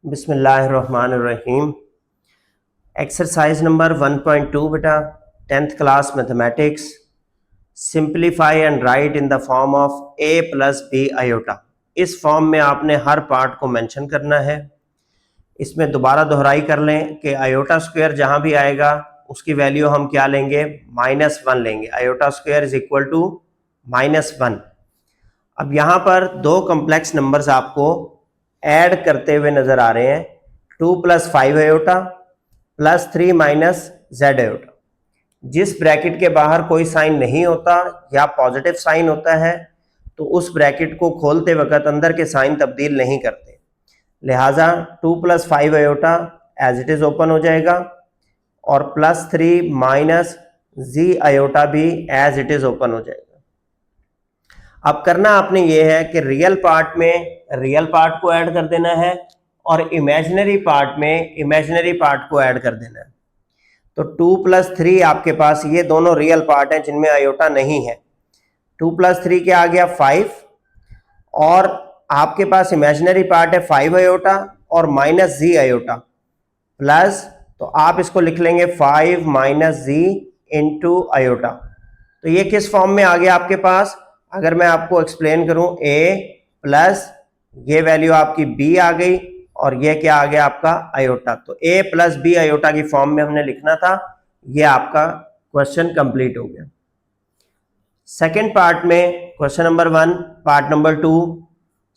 बिस्मिल्लाहिर्रहमानिर्रहीम। Exercise number 1.2 बेटा 10th class mathematics. Simplify and write in the form of a plus B iota. इस form में आपने हर part को मेंशन करना है। इसमें दोबारा दोहराई कर लें कि आयोटा स्क्वायर जहां भी आएगा उसकी वैल्यू हम क्या लेंगे, -1 लेंगे। Iota square is equal to -1। अब यहाँ पर दो कॉम्प्लेक्स नंबर्स आपको ऐड करते हुए नजर आ रहे हैं, 2 + 5 आयोटा प्लस 3 - z आयोटा। जिस ब्रैकेट के बाहर कोई साइन नहीं होता या पॉजिटिव साइन होता है तो उस ब्रैकेट को खोलते वक्त अंदर के साइन तब्दील नहीं करते, लिहाजा 2 + 5 iota as it is open हो जाएगा और +3 - z आयोटा भी एज इट इज ओपन हो जाएगा। अब करना आपने ये है कि रियल पार्ट में रियल पार्ट को ऐड कर देना है और इमेजिनरी पार्ट में इमेजिनरी पार्ट को ऐड कर देना है। तो 2 + 3 आपके पास ये दोनों रियल पार्ट हैं जिनमें आयोटा नहीं है। 2 + 3 क्या आ गया, 5, और आपके पास इमेजिनरी पार्ट है 5 आयोटा और -z आयोटा प्लस, तो आप इसको लिख लेंगे 5 - z इंटू आयोटा। तो ये किस फॉर्म में आ गया आपके पास, अगर मैं आपको एक्सप्लेन करूं, a प्लस ये वैल्यू आपकी b आ गई और ये क्या आ गया आपका आयोटा। तो a + b आयोटा की फॉर्म में हमने लिखना था। ये आपका क्वेश्चन कंप्लीट हो गया। सेकंड पार्ट में question number 1, part number 2,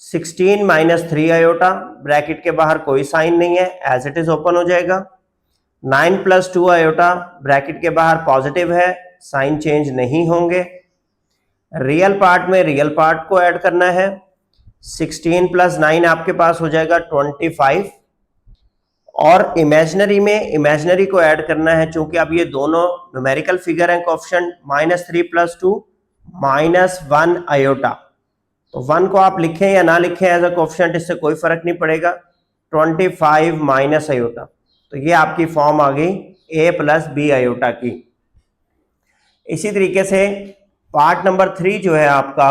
16 - 3 iota, bracket के बाहर कोई साइन नहीं है, एज इट इज ओपन हो जाएगा। 9 + 2 आयोटा, ब्रैकेट के बाहर पॉजिटिव है, साइन चेंज नहीं होंगे। रियल पार्ट में रियल पार्ट को ऐड करना है। 16 + 9 आपके पास हो जाएगा 25, और इमेजिनरी में इमेजिनरी को ऐड करना है। चूंकि अब ये दोनों न्यूमेरिकल फिगर हैं, कोएफिशिएंट -3 + 2 -1 आयोटा। तो 1 को आप लिखें या ना लिखें एज अ कोएफिशिएंट, इससे कोई फर्क नहीं पड़ेगा। 25 - आयोटा, तो ये आपकी फॉर्म आ गई a + b आयोटा की। इसी तरीके से पार्ट नंबर 3 जो है आपका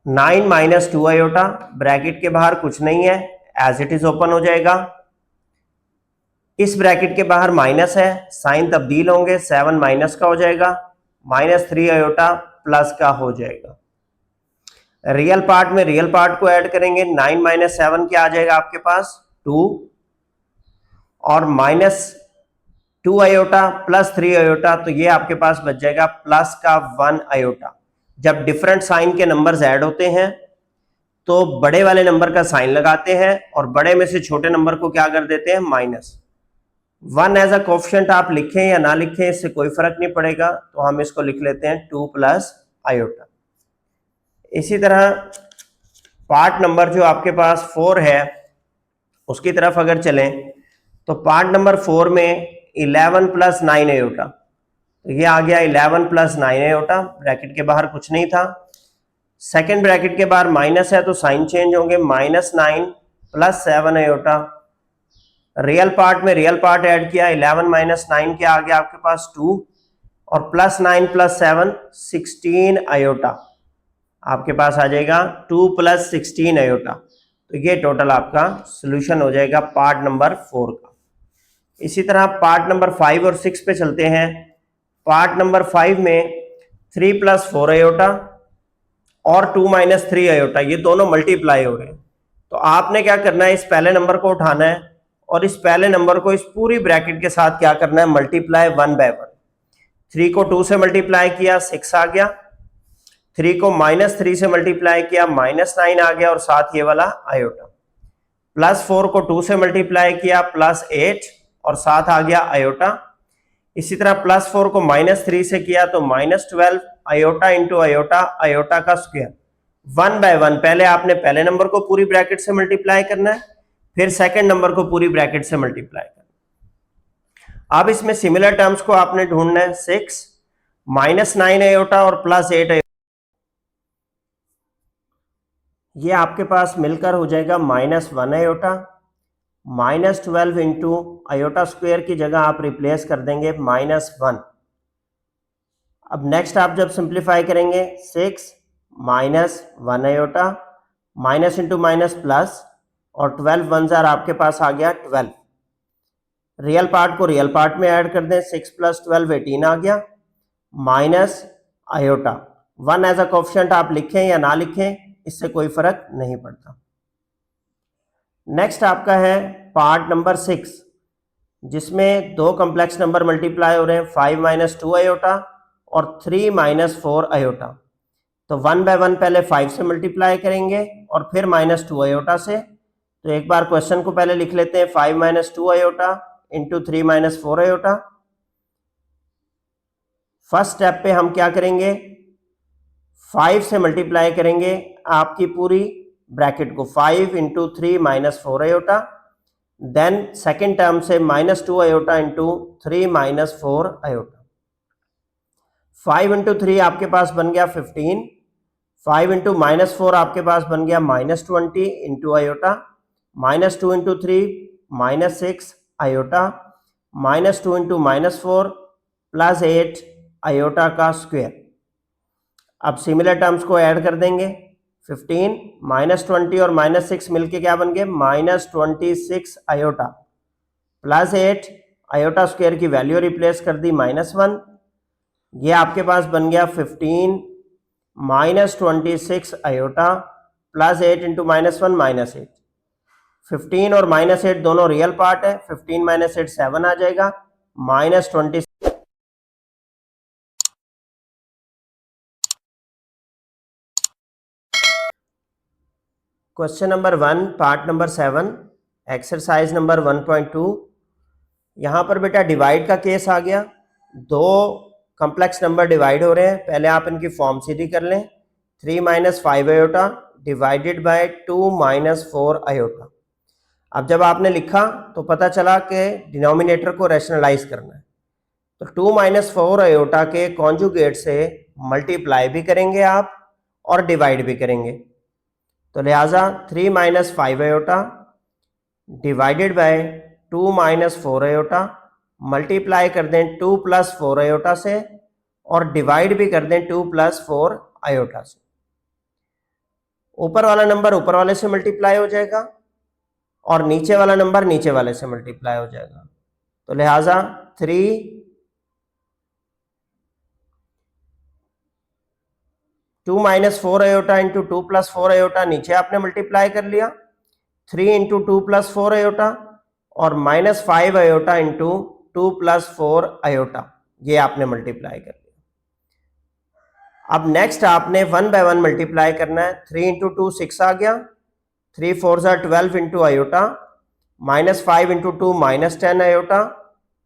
9 - 2 आयोटा, ब्रैकेट के बाहर कुछ नहीं है, एज इट इज ओपन हो जाएगा। इस ब्रैकेट के बाहर माइनस है, साइन तब्दील होंगे, 7 माइनस का हो जाएगा, -3 आयोटा प्लस का हो जाएगा। रियल पार्ट में रियल पार्ट को ऐड करेंगे। 9 - 7 क्या आ जाएगा आपके पास, 2, और -2 आयोटा प्लस 3 आयोटा, तो ये आपके पास बच जाएगा +1 आयोटा। जब डिफरेंट साइन के नंबर्स ऐड होते हैं तो बड़े वाले नंबर का साइन लगाते हैं और बड़े में से छोटे नंबर को क्या कर देते हैं, -1 एज अ कोएफिशिएंट। आप लिखें या ना लिखें इससे कोई फर्क नहीं पड़ेगा, तो हम इसको लिख लेते हैं 2 + आयोटा। इसी तरह पार्ट नंबर जो आपके पास 4 है उसकी तरफ अगर चलें तो पार्ट नंबर 4 में 11 + 9 आयोटा, तो ये आ गया 11 + 9 आयोटा, ब्रैकेट के बाहर कुछ नहीं था। सेकंड ब्रैकेट के बाहर माइनस है तो साइन चेंज होंगे, -9 + 7 आयोटा। रियल पार्ट में रियल पार्ट ऐड किया, 11 - 9 क्या आ गया आपके पास, 2, और +9 + 7 16 आयोटा आपके पास आ जाएगा 2 + 16 आयोटा। तो ये टोटल आपका सोल्यूशन हो जाएगा पार्ट नंबर 4 का। इसी तरह पार्ट नंबर 5 और 6 पे चलते हैं। पार्ट नंबर 5 में 3 + 4 आयोटा और 2 - 3 आयोटा, ये दोनों मल्टीप्लाई हो रहे हैं। तो आपने क्या करना है, इस पहले नंबर को उठाना है और इस पहले नंबर को इस पूरी ब्रैकेट के साथ क्या करना है, मल्टीप्लाई 1 / 1। 3 को 2 से मल्टीप्लाई किया, 6 आ गया। 3 को -3 से मल्टीप्लाई किया, -9 आ गया और साथ ये वाला आयोटा। +4 को 2 से मल्टीप्लाई किया, +8 और साथ आ गया आयोटा। इसी तरह +4 को -3 से किया तो -12 आयोटा इंटू आयोटा, आयोटा का स्क्वायर 1 / 1। पहले आपने पहले नंबर को पूरी ब्रैकेट से मल्टीप्लाई करना है, फिर सेकंड नंबर को पूरी ब्रैकेट से मल्टीप्लाई करना है। अब इसमें सिमिलर टर्म्स को आपने ढूंढना है। 6 -9 आयोटा और +8 आयोटा, ये आपके पास मिलकर हो जाएगा -1 आयोटा। -12 इंटू आयोटा स्क्वायर की जगह आप रिप्लेस कर देंगे -1। अब नेक्स्ट आप जब सिंप्लीफाई करेंगे, 6 - 1 iota minus into minus plus, और 12 वन जार आपके पास आ गया 12। रियल पार्ट को रियल पार्ट में ऐड कर दें, 6 प्लस 12 18 आ गया, minus iota. 1 as a coefficient आप लिखें या ना लिखें, इससे कोई फर्क नहीं पड़ता। नेक्स्ट आपका है पार्ट नंबर 6, जिसमें दो कॉम्प्लेक्स नंबर मल्टीप्लाई हो रहे हैं, 5 माइनस 2 आयोटा और 3 माइनस 4 आयोटा। तो 1 बाय 1 पहले 5 से मल्टीप्लाई करेंगे और फिर माइनस 2 आयोटा से। तो एक बार क्वेश्चन को पहले लिख लेते हैं, 5 minus 2 iota into 3 minus 4 iota. First step पे हम क्या करेंगे, 5 से मल्टीप्लाई करेंगे आपकी पूरी ब्रैकेट को, 5 into 3 minus 4 iota. Then second term से minus 2 iota into 3 minus 4 iota. 5 into 3 आपके पास बन गया 15, 5 इंटू माइनस 4 आपके पास बन गया minus 20 into iota, minus 2 into 3 minus 6 iota, minus 2 into minus 4 plus 8 iota का स्क्वायर। अब सिमिलर टर्म्स को ऐड कर देंगे, 15 माइनस 20 और माइनस 6 मिलके क्या बन गए, minus 26 iota, plus 8 iota square की वैल्यू रिप्लेस कर दी माइनस 1। ये आपके पास बन गया 15 minus 26 iota plus 8 into minus 1 minus 8। 15 और माइनस 8 दोनों रियल पार्ट है, 15 माइनस 8 7 आ जाएगा, minus 20। Question number 1 part number 7 exercise number 1.2। यहाँ पर बेटा डिवाइड का केस आ गया, दो कॉम्प्लेक्स नंबर डिवाइड हो रहे हैं। पहले आप इनकी फॉर्म सीधी कर लें, 3 minus 5 iota divided by 2 minus 4 iota. अब जब आपने लिखा तो पता चला कि डिनोमिनेटर को रैशनलाइज करना है, तो 2 माइनस 4 आयोटा के कॉन्जुगेट से मल्टीप्लाई भी करेंगे आप और डिवाइड भी करेंगे। तो लिहाजा 3 minus 5 iota divided by 2 minus 4 iota, multiply कर दें 2 प्लस 4 आयोटा से और डिवाइड भी कर दें 2 प्लस 4 आयोटा से। ऊपर वाला नंबर ऊपर वाले से मल्टीप्लाई हो जाएगा और नीचे वाला नंबर नीचे वाले से मल्टीप्लाई हो जाएगा। तो लिहाजा 3 2 minus 4 iota into 2 plus 4 iota नीचे आपने मल्टीप्लाई कर लिया, 3 इंटू 2 प्लस 4 आयोटा और minus 5 iota into 2 plus 4 iota, ये आपने मल्टीप्लाई कर लिया। अब नेक्स्ट आपने 1 बाय 1 मल्टीप्लाई करना है, 3 इंटू 2 6 आ गया, 3 4 ज़ा 12 into iota, minus 5 into 2 minus 10 iota,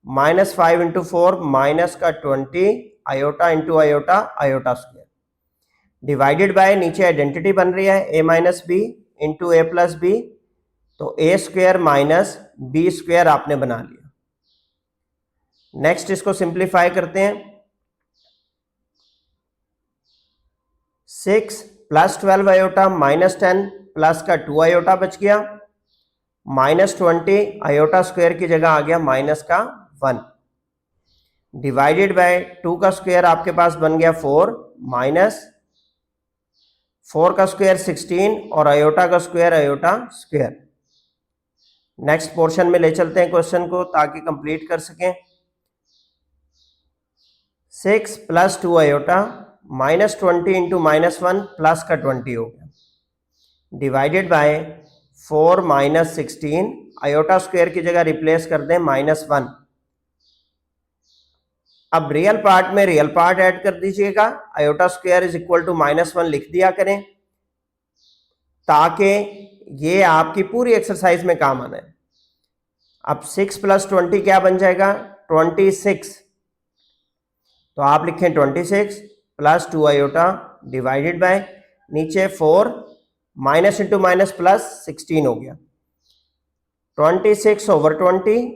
minus 5 into 4 minus का 20 iota into iota iota square. Divided by नीचे आइडेंटिटी बन रही है a minus B into A plus B, तो ए स्क्वायर माइनस बी स्क्वायर आपने बना लिया। नेक्स्ट इसको सिंप्लीफाई करते हैं, 6 प्लस 12 आयोटा माइनस 10 प्लस का 2 आयोटा बच गया, माइनस 20 आयोटा स्क्वायर की जगह आ गया माइनस का 1, डिवाइडेड बाय 2 का स्क्वायर आपके पास बन गया 4 माइनस 4 का स्क्वायर 16 और आयोटा का square iota square. Next portion में ले चलते हैं क्वेश्चन को ताकि कंप्लीट कर सकें। 6 plus 2 iota minus 20 into minus 1 plus का 20 हो गया, divided by 4 minus 16 iota square की जगह रिप्लेस कर दें माइनस 1। अब रियल पार्ट में रियल पार्ट ऐड कर दीजिएगा, iota square is equal to minus 1 लिख दिया करें ताकि ये आपकी पूरी एक्सरसाइज में काम आना है। अब 6 प्लस 20 क्या बन जाएगा, 26। तो आप लिखें 26 प्लस 2 आयोटा डिवाइडेड बाय नीचे 4 माइनस इंटू माइनस प्लस 16 हो गया, 26 ओवर 20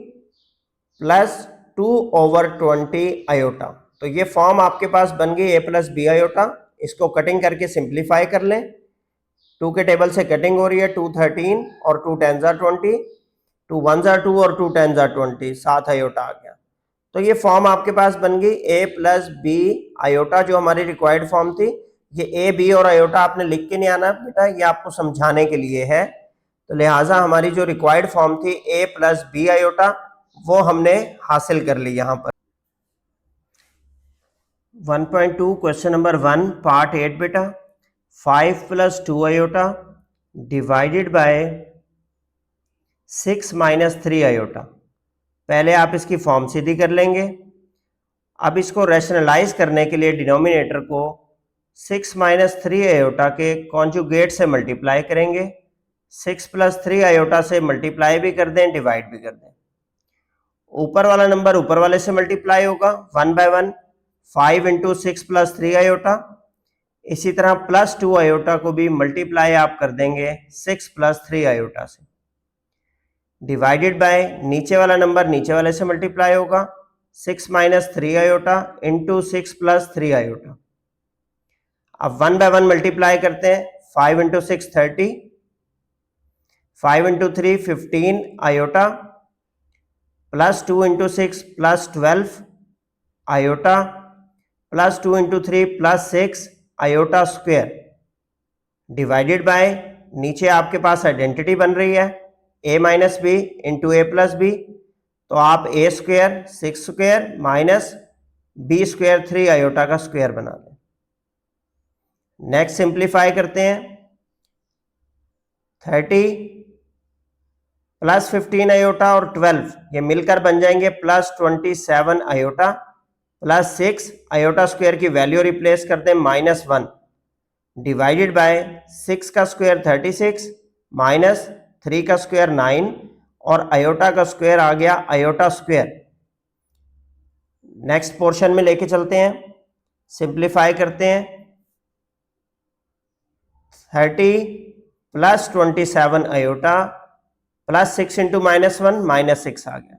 प्लस 2 ओवर 20 आयोटा। तो ये फॉर्म आपके पास बन गई a प्लस बी आयोटा। इसको कटिंग करके सिंप्लीफाई कर लें, 2 के टेबल से कटिंग हो रही है, 2 13 और 2 10 ज़ा 20, 2 1 ज़ा 2 और 2 10 ज़ा 20, 7 आयोटा आ गया। तो ये फॉर्म आपके पास बन गई a प्लस बी आयोटा, जो हमारी रिक्वायर्ड फॉर्म थी। ये ए बी और आयोटा आपने लिख के नहीं आना बेटा, ये आपको समझाने के लिए है। तो लिहाजा हमारी जो रिक्वायर्ड फॉर्म थी ए प्लस बी आयोटा वो हमने हासिल कर ली यहाँ पर। 1.2 क्वेश्चन नंबर 1 पार्ट 8 बेटा, 5 plus 2 iota divided bye 6 minus 3 iota. पहले आप इसकी फॉर्म सीधी कर लेंगे। अब इसको रैशनलाइज करने के लिए डिनोमिनेटर को 6 माइनस 3 आयोटा के कॉन्जुगेट से मल्टीप्लाई करेंगे। 6 प्लस 3 आयोटा से मल्टीप्लाई भी कर दें, डिवाइड भी कर दें। ऊपर वाला नंबर ऊपर वाले से मल्टीप्लाई होगा 1 बाय 1, 5 इंटू 6 प्लस 3 आयोटा। इसी तरह प्लस 2 आयोटा को भी मल्टीप्लाई आप कर देंगे 6 प्लस 3 आयोटा से, डिवाइडेड बाय नीचे वाला नंबर नीचे वाले से मल्टीप्लाई होगा 6 minus 3 iota into 6 plus 3 iota. अब 1 बाय 1 मल्टीप्लाई करते हैं, 5 into 6 30, 5 into 3 15 iota, plus 2 into 6 plus 12 iota, plus 2 into 3 plus 6 iota square, divided by नीचे आपके पास आइडेंटिटी बन रही है a minus B into A plus B, तो आप A square 6 square minus B square 3 iota का स्क्वायर बना लें। नेक्स्ट सिंप्लीफाई करते हैं, 30 प्लस 15 आयोटा और 12 ये मिलकर बन जाएंगे plus 27 iota, plus 6 iota square की वैल्यू रिप्लेस करते हैं -1, डिवाइडेड बाय 6 का स्क्वायर 36 माइनस 3 का स्क्वायर 9 और आयोटा का स्क्वायर आ गया आयोटा स्क्वायर। नेक्स्ट पोर्शन में लेके चलते हैं, सिंप्लीफाई करते हैं, 30 प्लस 27 आयोटा प्लस 6 इंटू -1 -6 आ गया,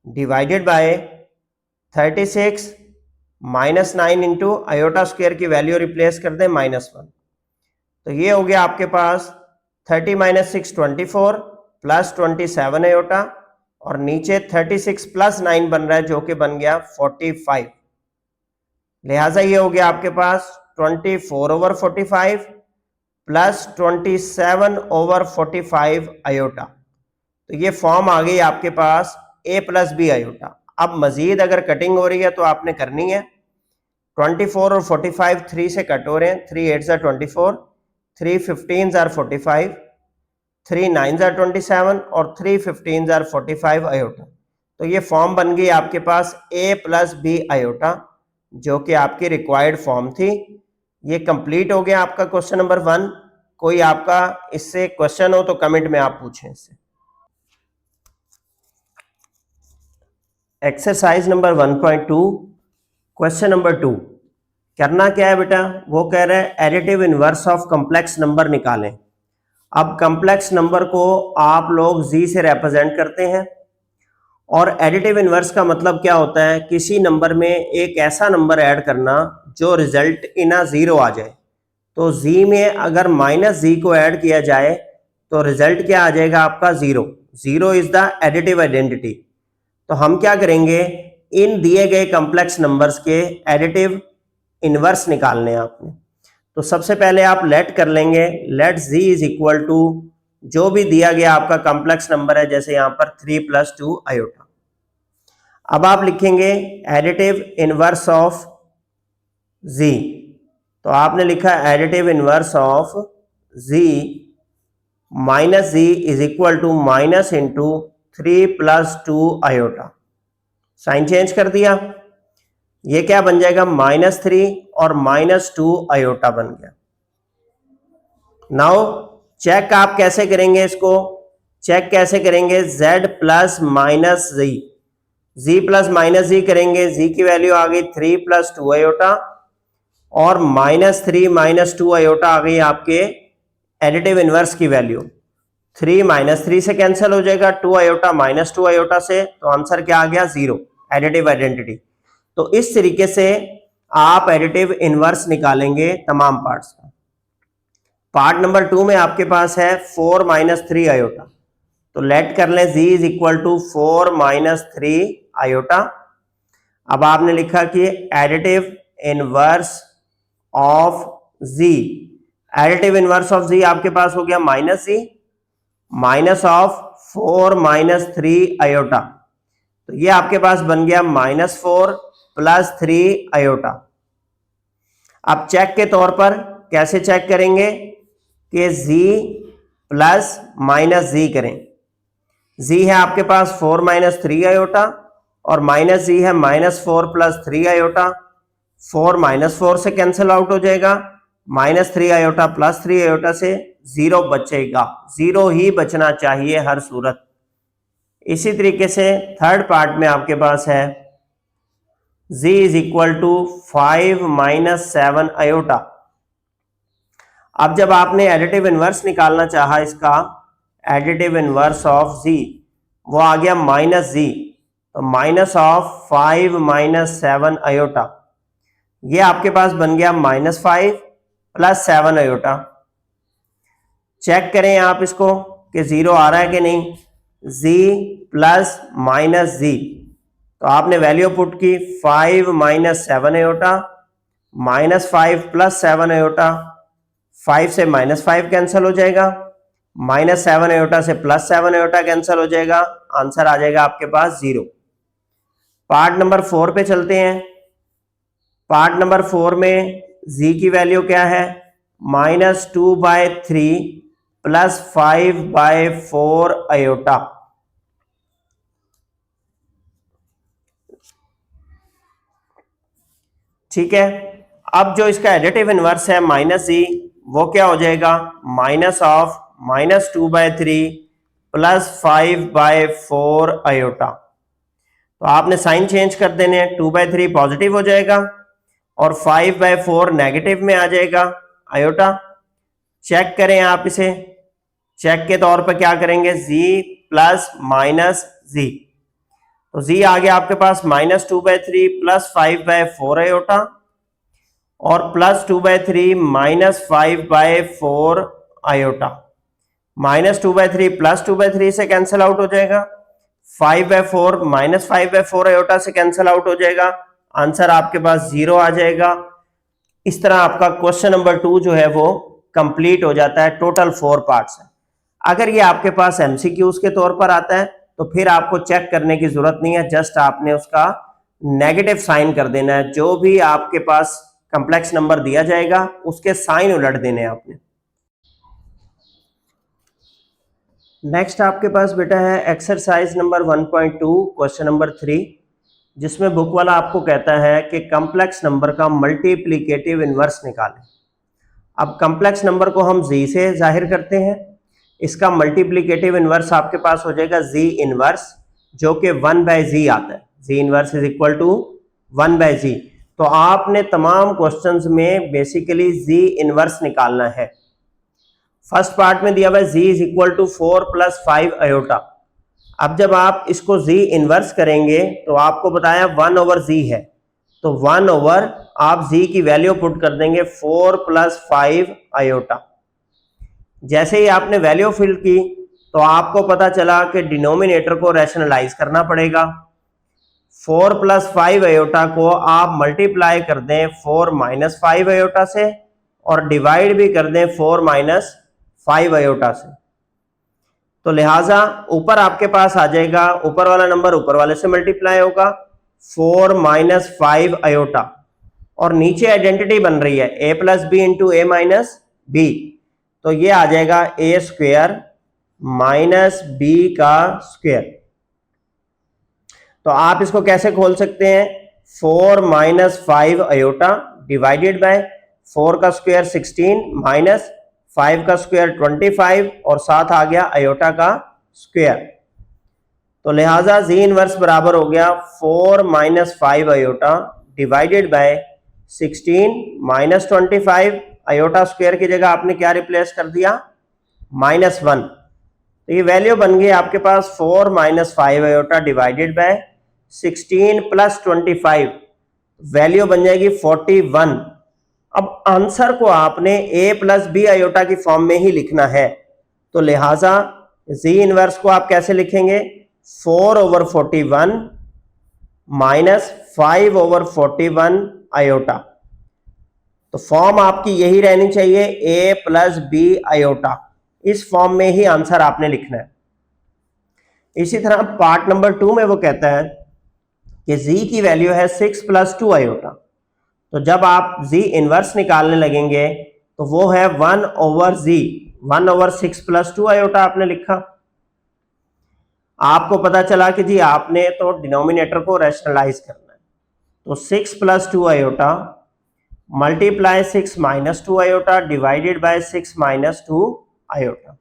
divided by 36 -9 into iota square की वैल्यू रिप्लेस कर दें -1। तो ये हो गया आपके पास 30 माइनस 6 24 प्लस 27 आयोटा और नीचे 36 प्लस 9 बन रहा है जो कि बन गया 45। लिहाजा ये हो गया आपके पास 24 ओवर 45 प्लस 27 ओवर 45 आयोटा। तो ये फॉर्म आ गई आपके पास a प्लस बी आयोटा। अब मजीद अगर कटिंग हो रही है तो आपने करनी है, 24 और 45 3 से कट हो रहे हैं, 3 8 are 24, 3 15 are 45, 3 9 are 27 और 3 15 are 45 आयोटा। तो ये फॉर्म बन गई आपके पास a प्लस बी आयोटा जो कि आपकी रिक्वायर्ड फॉर्म थी। ये कंप्लीट हो गया आपका क्वेश्चन नंबर 1। कोई आपका इससे क्वेश्चन हो तो कमेंट में आप पूछें इससे। एक्सरसाइज नंबर 1.2 क्वेश्चन नंबर 2, करना क्या है बेटा, वो कह रहा है additive inverse of complex number निकालें। अब कॉम्प्लेक्स नंबर को आप लोग जी से रिप्रेजेंट करते हैं और एडिटिव इनवर्स का मतलब क्या होता है, किसी नंबर में एक ऐसा नंबर ऐड करना जो रिजल्ट इन अ जीरो आ जाए। तो जी में अगर माइनस जी को ऐड किया जाए तो रिजल्ट क्या आ जाएगा आपका zero. Zero is the additive identity. तो हम क्या करेंगे, इन दिए गए कॉम्प्लेक्स नंबर्स के एडिटिव इनवर्स निकालने हैं आपने। तो सबसे पहले आप लेट कर लेंगे, let z is equal to जो भी दिया गया आपका कॉम्प्लेक्स नंबर है, जैसे यहां पर 3 प्लस 2 आयोटा। अब आप लिखेंगे एडिटिव इनवर्स ऑफ z। तो आपने लिखा additive inverse of z minus z is equal to minus into 3 plus 2 iota. Sign change कर दिया, ये क्या बन जाएगा -3 और -2 आयोटा बन गया। नाउ चेक आप कैसे करेंगे, इसको चेक कैसे करेंगे, z प्लस माइनस जी, z प्लस माइनस जी करेंगे, z की वैल्यू आ गई 3 प्लस 2 आयोटा और -3 -2 आयोटा आ गई आपके एडिटिव इनवर्स की वैल्यू। 3 -3 से कैंसिल हो जाएगा, 2 आयोटा -2 आयोटा से, तो आंसर क्या आ गया 0, एडिटिव आइडेंटिटी। तो इस तरीके से आप एडिटिव इनवर्स निकालेंगे तमाम पार्ट्स का। पार्ट नंबर 2 में आपके पास है 4 -3 आयोटा। तो लेट कर लें z is equal to 4 -3 iota. अब आपने लिखा कि additive inverse of Z. Additive inverse of Z आपके पास हो गया minus Z, minus of 4 minus 3 iota, तो ये आपके पास बन गया -4 प्लस 3 आयोटा। आप चेक के तौर पर कैसे चेक करेंगे कि जी प्लस माइनस जी करें। जी है आपके पास 4 माइनस 3 आयोटा और माइनस जी है -4 प्लस 3 आयोटा। 4 -4 से कैंसिल आउट हो जाएगा, -3 आयोटा प्लस 3 आयोटा से 0 बचेगा, 0 ही बचना चाहिए हर सूरत। इसी तरीके से थर्ड पार्ट में आपके पास है z is equal to 5 minus 7 iota. अब जब आपने एडिटिव इनवर्स निकालना चाहा इसका, एडिटिव इनवर्स ऑफ z, वो आ गया माइनस जी, तो माइनस ऑफ 5 माइनस 7 आयोटा, ये आपके पास बन गया -5 प्लस 7 आयोटा। चेक करें आप इसको कि 0 आ रहा है कि नहीं, z प्लस माइनस जी, तो आपने वैल्यू पुट की 5 माइनस 7 आयोटा, -5 प्लस 7 आयोटा, 5 से -5 कैंसिल हो जाएगा, -7 आयोटा से +7 आयोटा कैंसिल हो जाएगा, आंसर आ जाएगा आपके पास 0। पार्ट नंबर 4 पे चलते हैं। पार्ट नंबर 4 में z की वैल्यू क्या है, -2/3 प्लस 5/4 आयोटा। ठीक है, अब जो इसका एडिटिव इनवर्स है माइनस जी, वो क्या हो जाएगा, माइनस ऑफ -2/3 प्लस 5/4 आयोटा। तो आपने साइन चेंज कर देने, 2/3 पॉजिटिव हो जाएगा और 5/4 नेगेटिव में आ जाएगा आयोटा। चेक करें आप इसे, चेक के तौर पर क्या करेंगे, z प्लस माइनस जी, तो z आ गया आपके पास -2/3 प्लस 5/4 आयोटा और +2/3 माइनस 5/4 आयोटा। -2/3 प्लस 2/3 से कैंसिल आउट हो जाएगा, 5/4 माइनस 5/4 आयोटा से कैंसिल आउट हो जाएगा, आंसर आपके पास 0 आ जाएगा। इस तरह आपका क्वेश्चन नंबर 2 जो है वो कंप्लीट हो जाता है। टोटल 4 पार्ट्स है। अगर ये आपके पास एमसीक्यूज के तौर पर आता है तो फिर आपको चेक करने की जरूरत नहीं है, जस्ट आपने उसका नेगेटिव साइन कर देना है। जो भी आपके पास कॉम्प्लेक्स नंबर दिया जाएगा उसके साइन उलट देने हैं आपने। नेक्स्ट आपके पास बेटा है एक्सरसाइज नंबर 1.2 क्वेश्चन नंबर 3, जिसमें बुक वाला आपको कहता है कि कॉम्प्लेक्स नंबर का मल्टीप्लिकेटिव इनवर्स निकालें। अब कॉम्प्लेक्स नंबर को हम जी से जाहिर करते हैं, इसका मल्टीप्लिकेटिव इनवर्स आपके पास हो जाएगा जी इनवर्स, जो कि 1/z आता है। Z inverse is equal to 1/z। तो आपने तमाम क्वेश्चंस में बेसिकली जी इनवर्स निकालना है। फर्स्ट पार्ट में दिया हुआ है z is equal to 4 plus 5 iota. अब जब आप इसको z इनवर्स करेंगे तो आपको बताया 1/z है, तो 1/ आप z की वैल्यू पुट कर देंगे 4 प्लस 5 आयोटा। जैसे ही आपने वैल्यू फिल की तो आपको पता चला कि डिनोमिनेटर को रैशनलाइज करना पड़ेगा। 4 प्लस 5 आयोटा को आप मल्टीप्लाई कर दें 4 माइनस 5 आयोटा से और डिवाइड भी कर दें 4 माइनस 5 आयोटा से। तो लिहाजा ऊपर आपके पास आ जाएगा, ऊपर वाला नंबर ऊपर वाले से मल्टीप्लाई होगा 4 माइनस 5 आयोटा, और नीचे आइडेंटिटी बन रही है a plus b into a minus b, तो ये आ जाएगा a स्क्वायर माइनस b का स्क्वायर। तो आप इसको कैसे खोल सकते हैं, 4 माइनस 5 आयोटा डिवाइडेड बाय 4 का स्क्वायर 16 माइनस 5 का स्क्वायर 25 और साथ आ गया आयोटा का स्क्वायर। तो लिहाजा जी इनवर्स बराबर हो गया 4 minus 5 iota divided bye 16 minus 25, iota square की जगह आपने क्या रिप्लेस कर दिया, -1। तो ये वैल्यू बन गई आपके पास 4 minus 5 iota divided bye 16 plus 25, value बन जाएगी 41। अब आंसर को आपने a प्लस बी आयोटा की फॉर्म में ही लिखना है, तो लिहाजा जी इनवर्स को आप कैसे लिखेंगे, 4/41 माइनस 5/41 आयोटा। तो फॉर्म आपकी यही रहनी चाहिए, a प्लस बी आयोटा। इस फॉर्म में ही आंसर आपने लिखना है। इसी तरह पार्ट नंबर 2 में वो कहता है कि z की वैल्यू है 6 प्लस 2 आयोटा। तो जब आप z इनवर्स निकालने लगेंगे तो वो है 1 over z, 1 over 6 plus 2 iota आपने लिखा। आपको पता चला कि जी आपने तो डिनोमिनेटर को रैशनलाइज करना है, तो 6 plus 2 iota multiply 6 minus 2 iota divided bye 6 minus 2 iota.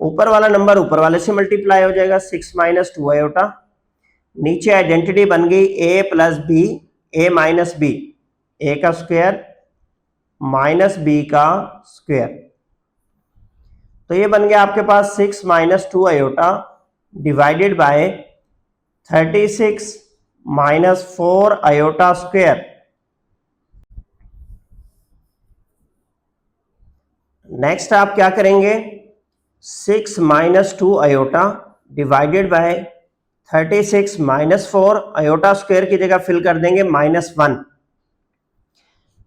ऊपर वाला नंबर ऊपर वाले से मल्टीप्लाई हो जाएगा, 6 माइनस 2 आयोटा। नीचे आइडेंटिटी बन गई a plus b, a minus b, a का स्क्वायर माइनस b का स्क्वायर। तो ये बन गया आपके पास 6 minus 2 iota divided by 36 minus 4 iota square. Next आप क्या करेंगे, 6 minus 2 iota divided by 36 minus 4 iota square की जगह फिल कर देंगे -1।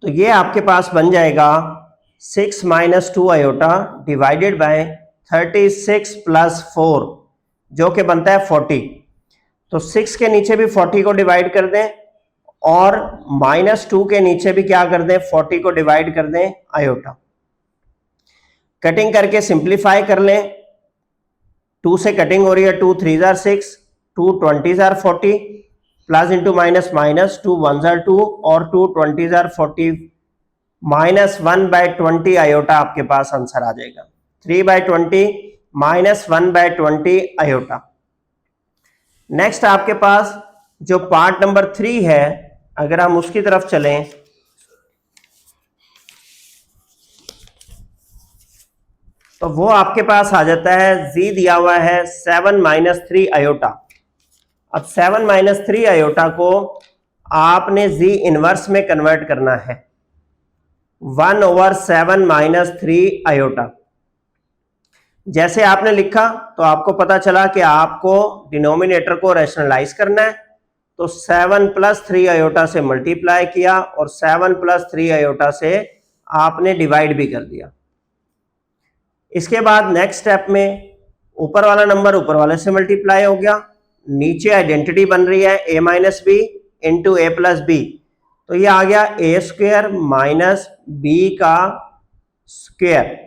तो ये आपके पास बन जाएगा 6 minus 2 iota divided by 36 plus 4, जो कि बनता है 40। तो 6 के नीचे भी 40 को डिवाइड कर दें और -2 के नीचे भी क्या कर दें, 40 को डिवाइड कर दें आयोटा। कटिंग करके सिंप्लीफाई कर लें, 2 से कटिंग हो रही है, 2 3 jar 6, 2 20 jar 40, plus into minus minus, 2 1 jar 2 और 2 20 जार 40, -1/20 आयोटा आपके पास आंसर आ जाएगा। 3/20 -1/20 आयोटा। नेक्स्ट आपके पास जो पार्ट नंबर 3 है, अगर हम उसकी तरफ चलें तो वो आपके पास आ जाता है, z दिया हुआ है 7 माइनस 3 आयोटा। अब 7 माइनस 3 आयोटा को आपने z इनवर्स में कन्वर्ट करना है, 1 ओवर 7 माइनस 3 आयोटा। जैसे आपने लिखा तो आपको पता चला कि आपको डिनोमिनेटर को रैशनलाइज करना है, तो 7 प्लस 3 आयोटा से मल्टीप्लाई किया और 7 प्लस 3 आयोटा से आपने डिवाइड भी कर दिया। इसके बाद नेक्स्ट स्टेप में ऊपर वाला नंबर ऊपर वाले से मल्टीप्लाई हो गया, नीचे आइडेंटिटी बन रही है a minus B into A plus B. तो ये आ गया a स्क्वायर माइनस b का स्क्वायर।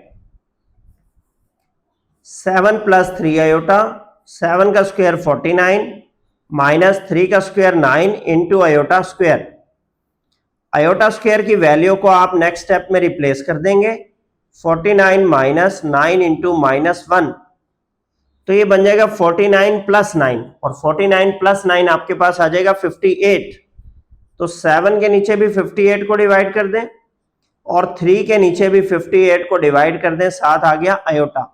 7 प्लस 3 आयोटा, 7 का स्क्वायर 49 माइनस 3 का square 9 into iota square. Iota square की वैल्यू को आप नेक्स्ट स्टेप में रिप्लेस कर देंगे, 49 माइनस 9 इंटू -1, तो ये बन जाएगा 49 प्लस 9 और 49 प्लस 9 आपके पास आ जाएगा 58। तो 7 के नीचे भी 58 को डिवाइड कर दें और 3 के नीचे भी 58 को डिवाइड कर दें, साथ आ गया आयोटा।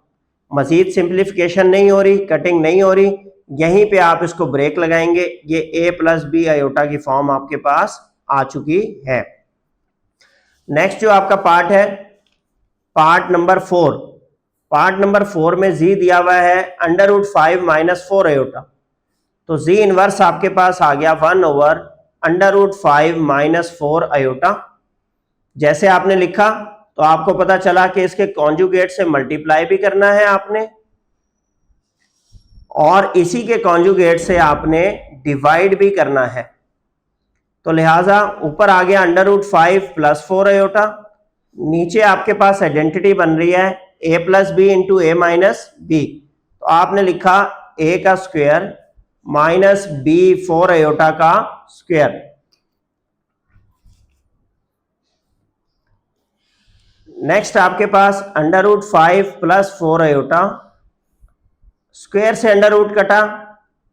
मजीद सिंप्लीफिकेशन नहीं हो रही, कटिंग नहीं हो रही, यहीं पे आप इसको ब्रेक लगाएंगे। ये a प्लस बी आयोटा की फॉर्म आपके पास आ चुकी है। नेक्स्ट जो आपका पार्ट है, पार्ट नंबर 4। पार्ट नंबर 4 में z दिया हुआ है √5 माइनस 4 आयोटा। तो z इनवर्स आपके पास आ गया 1 ओवर √5 माइनस 4 आयोटा। जैसे आपने लिखा तो आपको पता चला कि इसके कॉन्जुगेट से मल्टीप्लाई भी करना है आपने और इसी के कॉन्जुगेट से आपने डिवाइड भी करना है। तो लिहाजा ऊपर आ गया √5 प्लस 4 आयोटा, नीचे आपके पास आइडेंटिटी बन रही है a plus b into a minus b. तो आपने लिखा a का स्क्वायर माइनस b 4 आयोटा का स्क्वायर। नेक्स्ट आपके पास √5 प्लस 4 आयोटा, स्क्वायर से अंडर रूट कटा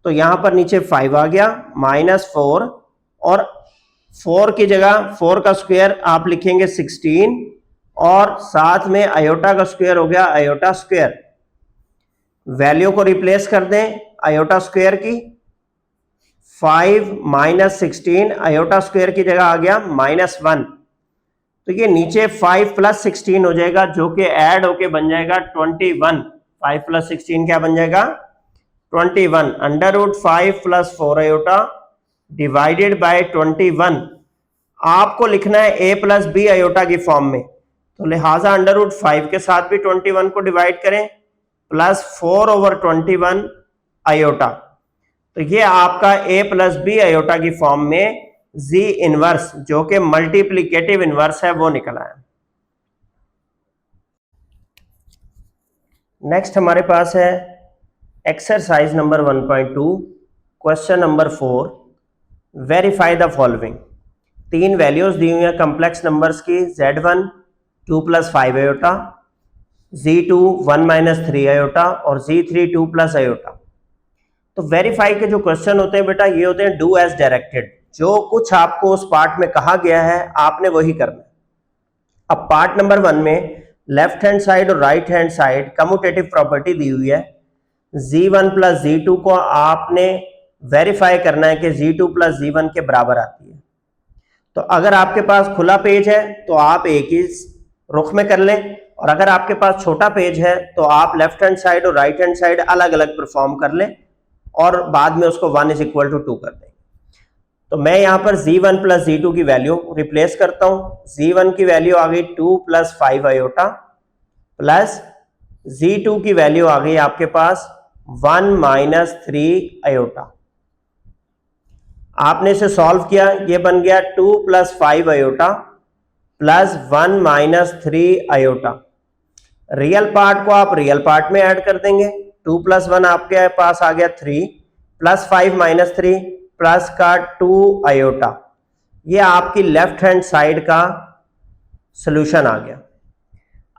तो यहां पर नीचे 5 आ गया, -4 और 4 की जगह 4 का स्क्वायर आप लिखेंगे 16 और साथ में आयोटा का स्क्वायर हो गया आयोटा स्क्वायर। वैल्यू को रिप्लेस कर दें आयोटा स्क्वायर की, 5 माइनस 16 आयोटा स्क्वायर की जगह आ गया -1। तो ये नीचे 5 प्लस 16 हो जाएगा जो कि ऐड होके बन जाएगा 21। 5 प्लस 16 क्या बन जाएगा 21। √5 प्लस 4 आयोटा डिवाइडेड बाय 21। आपको लिखना है a प्लस बी आयोटा की फॉर्म में, तो लिहाजा √5 के साथ भी 21 को डिवाइड करें प्लस 4/21 आयोटा, तो ये आपका a प्लस बी आयोटा की फॉर्म में z इनवर्स जो कि मल्टीप्लिकेटिव इनवर्स है वो निकला है। नेक्स्ट हमारे पास है exercise number 1.2 question number 4, verify the following. 3 values दी हुई हैं कम्प्लेक्स नंबर्स की, z1 2 + 5 आयोटा, z2 1 - 3 आयोटा और z3 2 + आयोटा। तो वेरीफाई के जो क्वेश्चन होते हैं बेटा ये होते हैं डू एज डायरेक्टेड, जो कुछ आपको उस पार्ट में कहा गया है आपने वही करना। अब पार्ट नंबर 1 में लेफ्ट हैंड साइड और right hand side commutative property दी हुई है, z1 + z2 को आपने वेरीफाई करना है कि z2 + z1 के बराबर आती है। तो अगर आपके पास खुला पेज है तो आप एक ही रुख में कर लें, और अगर आपके पास छोटा पेज है तो आप लेफ्ट हैंड साइड और राइट हैंड साइड अलग अलग परफॉर्म कर लें और बाद में उसको 1 = 2 कर दें। तो मैं यहां पर z1 + z2 की वैल्यू रिप्लेस करता हूं। z1 की वैल्यू आ गई 2 + 5 आयोटा प्लस z2 की वैल्यू आ गई आपके पास 1 - 3 आयोटा। आपने इसे सॉल्व किया, ये बन गया 2 + 5 iota plus 1 - 3 iota. Real part को आप रियल पार्ट में ऐड कर देंगे, 2 + 1 आपके पास आ गया 3 प्लस 5 - 3 प्लस का 2 आयोटा। ये आपकी लेफ्ट हैंड साइड का सॉल्यूशन आ गया।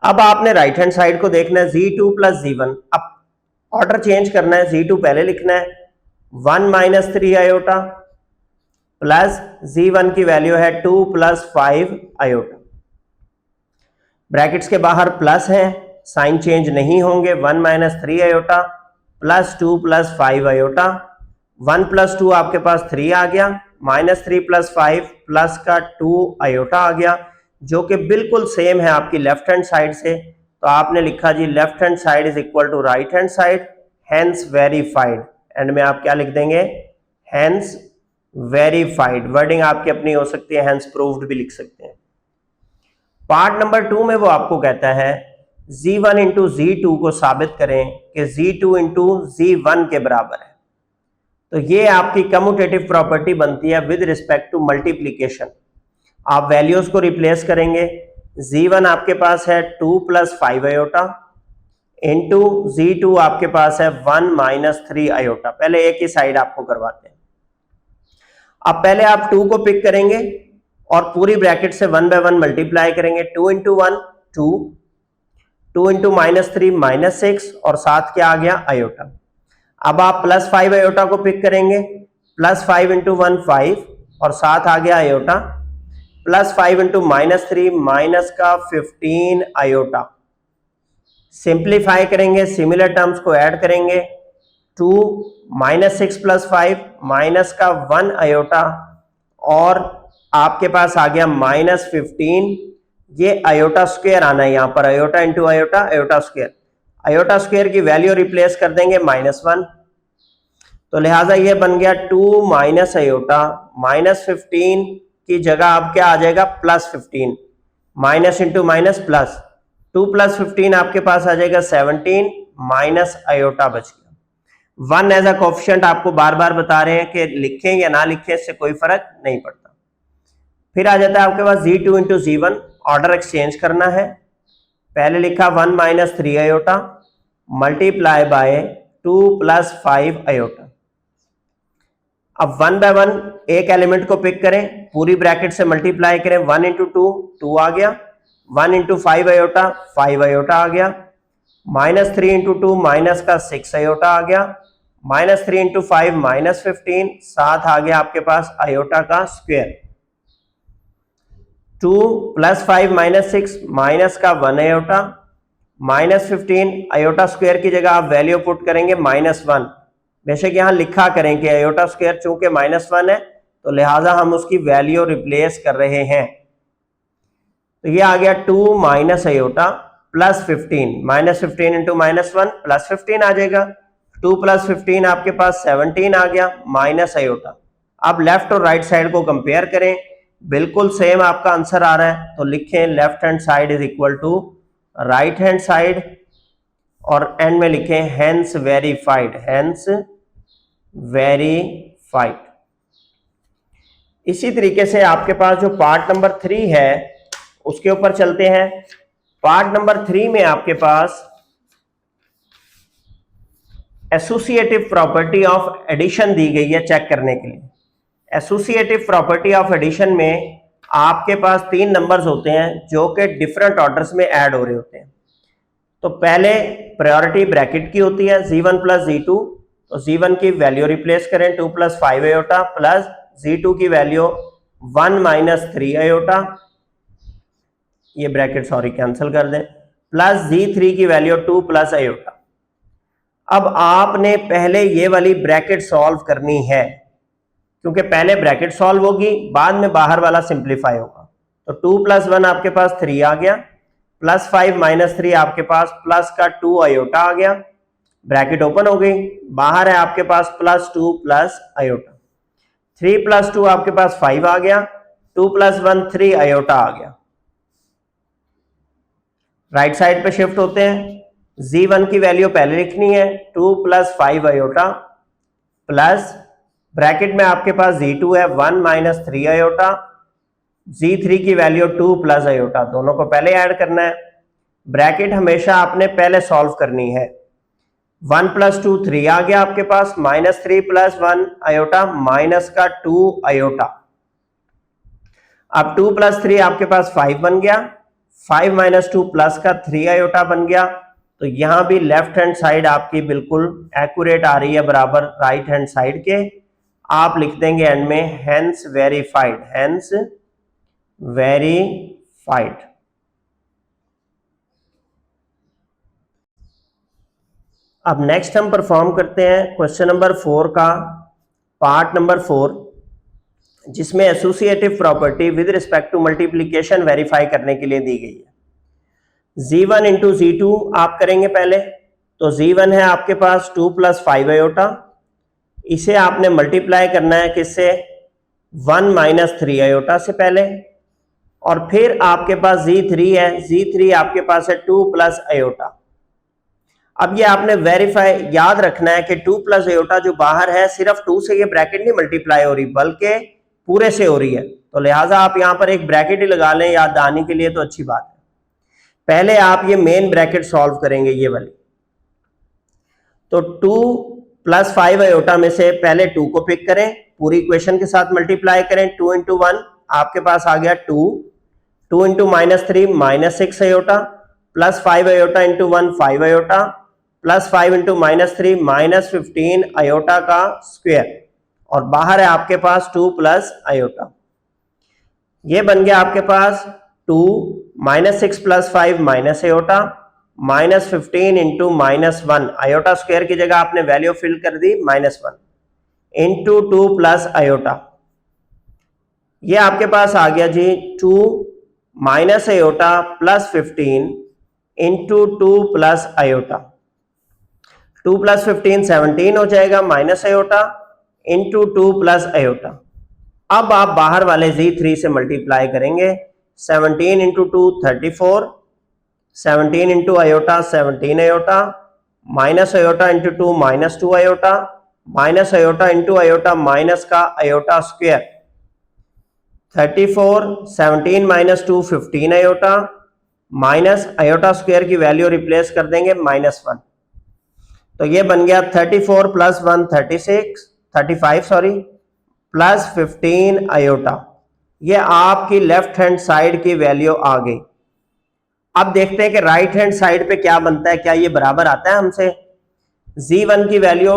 अब आपने राइट हैंड साइड को देखना है, z2 + z1। अब ऑर्डर चेंज करना है, z2 पहले लिखना है 1 - 3 आयोटा प्लस z1 की वैल्यू है 2 + 5 आयोटा। ब्रैकेट्स के बाहर प्लस है, साइन चेंज नहीं होंगे, 1 - 3 आयोटा प्लस 2 + 5 आयोटा। 1 + 2 आपके पास 3 आ गया, -3 + 5 प्लस का 2 आयोटा आ गया, जो कि बिल्कुल सेम है आपकी लेफ्ट हैंड साइड से। तो आपने लिखा जी left hand side is equal to right hand side, hence verified. End में आप क्या लिख देंगे, हेंस वेरीफाइड। वर्डिंग आपकी अपनी हो सकती है, हेंस प्रूव्ड भी लिख सकते हैं। पार्ट नंबर 2 में वो आपको कहता है z1 × z2 को साबित करें कि z2 × z1 के बराबर है। तो ये आपकी कम्यूटेटिव प्रॉपर्टी बनती है विद रिस्पेक्ट टू मल्टीप्लीकेशन। आप वैल्यूज को रिप्लेस करेंगे, z1 आपके पास है 2 + 5 आयोटा इंटू z2 आपके पास है 1 - 3 आयोटा। पहले एक ही साइड आपको करवाते हैं। अब पहले आप 2 को पिक करेंगे और पूरी ब्रैकेट से 1 / 1 मल्टीप्लाई करेंगे, 2 × 1 2, 2 × -3 -6 और साथ क्या आ गया आयोटा। अब आप +5 आयोटा को पिक करेंगे, +5 × 1 5 और साथ आ गया आयोटा, +5 × -3 माइनस का 15 आयोटा। सिंप्लीफाई करेंगे, सिमिलर टर्म्स को ऐड करेंगे, 2 -6 + 5 माइनस का 1 आयोटा और आपके पास आ गया -15। ये आयोटा स्क्वायर आना है, यहां पर iota into iota, iota square. Iota square की वैल्यू रिप्लेस कर देंगे -1, तो लिहाजा ये बन गया 2 - आयोटा -15 की जगह अब क्या आ जाएगा +15, माइनस इंटू माइनस प्लस, 2 + 15 आपके पास आ जाएगा 17 माइनस आयोटा बच गया। 1 एज अ कोएफिशिएंट आपको बार बार बता रहे हैं कि लिखें या ना लिखें, इससे कोई फर्क नहीं पड़ता। फिर आ जाता है आपके पास z2 × z1, ऑर्डर एक्सचेंज करना है। पहले लिखा 1 - 3 आयोटा मल्टीप्लाई बाय 2 + 5 आयोटा। अब 1 / 1 एक एलिमेंट को पिक करें, पूरी ब्रैकेट से मल्टीप्लाई करें, 1 × 2 2 आ गया, 1 × 5 आयोटा 5 आयोटा आ गया, -3 × 2 माइनस का 6 आयोटा आ गया, -3 × 5 -15, साथ आ गया आपके पास आयोटा का स्क्वायर। 2 + 5 - 6 माइनस का 1 आयोटा, -15 आयोटा स्क्वायर की जगह आप वैल्यू पुट करेंगे -1। बेशक यहां लिखा करें कि आयोटा स्क्वायर चूंकि -1 है तो लिहाजा हम उसकी वैल्यू रिप्लेस कर रहे हैं। तो ये आ गया 2 - आयोटा प्लस 15, -15 × -1 +15 आ जाएगा। 2 + 15 आपके पास 17 आ गया माइनस आयोटा। अब लेफ्ट और राइट साइड को कंपेयर करें, बिल्कुल सेम आपका आंसर आ रहा है, तो लिखें left hand side is equal to right hand side और एंड में लिखें हेंस वेरीफाइड, हेंस वेरीफाइड। इसी तरीके से आपके पास जो पार्ट नंबर 3 है उसके ऊपर चलते हैं। पार्ट नंबर 3 में आपके पास एसोसिएटिव प्रॉपर्टी ऑफ एडिशन दी गई है चेक करने के लिए। एसोसिएटिव प्रॉपर्टी ऑफ एडिशन में आपके पास 3 नंबर्स होते हैं जो कि डिफरेंट ऑर्डर्स में ऐड हो रहे होते हैं। तो पहले प्रायोरिटी ब्रैकेट की होती है Z1 प्लस Z2, तो Z1 की वैल्यू रिप्लेस करें 2 प्लस 5 आयोटा प्लस Z2 की वैल्यू 1 माइनस 3 आयोटा, ये ब्रैकेट सॉरी कैंसिल कर दें, प्लस Z3 की वैल्यू 2 प्लस आयोटा। अब आपने पहले ये वाली ब्रैकेट सॉल्व करनी है, क्योंकि पहले ब्रैकेट सॉल्व होगी बाद में बाहर वाला सिंप्लीफाई होगा। तो 2 प्लस 1 आपके पास 3 आ गया, प्लस 5 माइनस 3 आपके पास प्लस का 2 आयोटा आ गया, ब्रैकेट ओपन हो गई, बाहर है आपके पास प्लस 2 प्लस आयोटा। 3 प्लस 2 आपके पास 5 आ गया, 2 प्लस 1 3 आयोटा आ गया। राइट साइड पे शिफ्ट होते हैं। Z1 की वैल्यू पहले लिखनी है 2 प्लस 5 आयोटा प्लस ब्रैकेट में आपके पास Z2 है 1 माइनस 3 आयोटा, Z3 की वैल्यू 2 प्लस आयोटा, दोनों को पहले ऐड करना है। ब्रैकेट हमेशा आपने पहले सॉल्व करनी है। 1 प्लस 2 3 आ गया आपके पास, माइनस 3 प्लस 1 आयोटा माइनस का 2 आयोटा। अब 2 प्लस 3 आपके पास 5 बन गया, 5 माइनस 2 प्लस का 3 आयोटा बन गया। तो यहां भी लेफ्ट हैंड साइड आपकी बिल्कुल एक्यूरेट आ रही है बराबर राइट हैंड साइड के। आप लिख देंगे एंड में हेंस वेरीफाइड, हेंस वेरीफाइड। अब नेक्स्ट हम परफॉर्म करते हैं क्वेश्चन नंबर 4 का पार्ट नंबर 4, जिसमें associative property with respect to multiplication verify करने के लिए दी गई है। Z1 इंटू Z2 आप करेंगे पहले, तो Z1 है आपके पास 2 प्लस 5 आयोटा, इसे आपने मल्टीप्लाई करना है किससे 1 माइनस 3 आयोटा से पहले, और फिर आपके पास Z3 है, Z3 आपके पास है 2 प्लस आयोटा। अब ये आपने वेरीफाई याद रखना है कि 2 प्लस आयोटा जो बाहर है सिर्फ 2 से ये ब्रैकेट नहीं मल्टीप्लाई हो रही बल्कि पूरे से हो रही है, तो लिहाजा आप यहां पर एक ब्रैकेट ही लगा लें याद आने के लिए, तो अच्छी बात है। पहले आप ये मेन ब्रैकेट सॉल्व करेंगे ये वाली, तो 2 प्लस 5 आयोटा में से पहले 2 को पिक करें, पूरी इक्वेशन के साथ मल्टीप्लाई करें, 2 इंटू 1 आपके पास आ गया 2, 2 into minus 3 minus 6 iota, plus 5 iota into 1 5 iota, plus 5 into minus 3 minus 15 iota का स्क्वायर, और बाहर है आपके पास 2 प्लस आयोटा। ये बन गया आपके पास 2 minus 6 plus 5 minus iota minus 15 into minus 1, iota square की जगह आपने वैल्यू फिल कर दी -1 इंटू 2 प्लस आयोटा। ये आपके पास आ गया जी 2 minus iota plus 15 into 2 plus iota. 2 plus 15 17 हो जाएगा minus iota into 2 plus iota. अब आप बाहर वाले Z3 से मल्टीप्लाई करेंगे, 17 into 2 34, 17 into iota 17 iota, minus iota into 2 minus 2 iota, minus iota into iota minus का iota square, 34 17 minus 2 15 iota, minus iota square की वैल्यू रिप्लेस कर देंगे -1, तो ये बन गया 34 प्लस 1 35 सॉरी प्लस 15 आयोटा। ये आपकी लेफ्ट हैंड साइड की वैल्यू आ गई। अब देखते हैं कि राइट हैंड साइड पे क्या बनता है, क्या ये बराबर आता है हमसे। Z1 की वैल्यू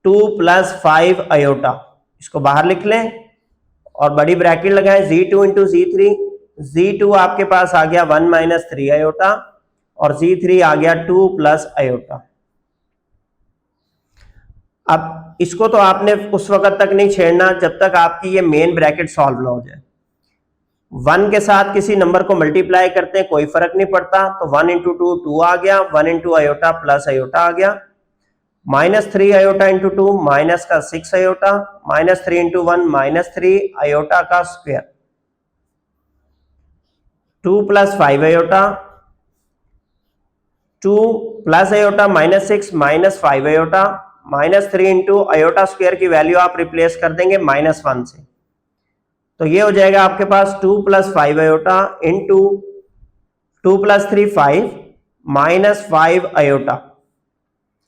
2 प्लस 5 आयोटा, इसको बाहर लिख लें और बड़ी ब्रैकेट लगाएं, Z2 इंटू Z3, Z2 आपके पास आ गया 1 माइनस 3 आयोटा और Z3 आ गया 2 प्लस आयोटा। अब इसको तो आपने उस वक्त तक नहीं छेड़ना जब तक आपकी ये मेन ब्रैकेट सॉल्व ना हो जाए। 1 के साथ किसी नंबर को मल्टीप्लाई करते हैं कोई फर्क नहीं पड़ता, तो 1 इंटू 2 2 आ गया, 1 इंटू आयोटा प्लस आयोटा आ गया, माइनस 3 आयोटा इंटू 2 माइनस का 6 iota, minus 3 into 1 minus 3 iota का square, 2 plus 5 iota, 2 plus iota minus 6 minus 5 iota, minus 3 into iota square की वैल्यू आप रिप्लेस कर देंगे -1 से, तो ये हो जाएगा आपके पास 2 plus 5 iota into 2 plus 3 5 minus 5 iota,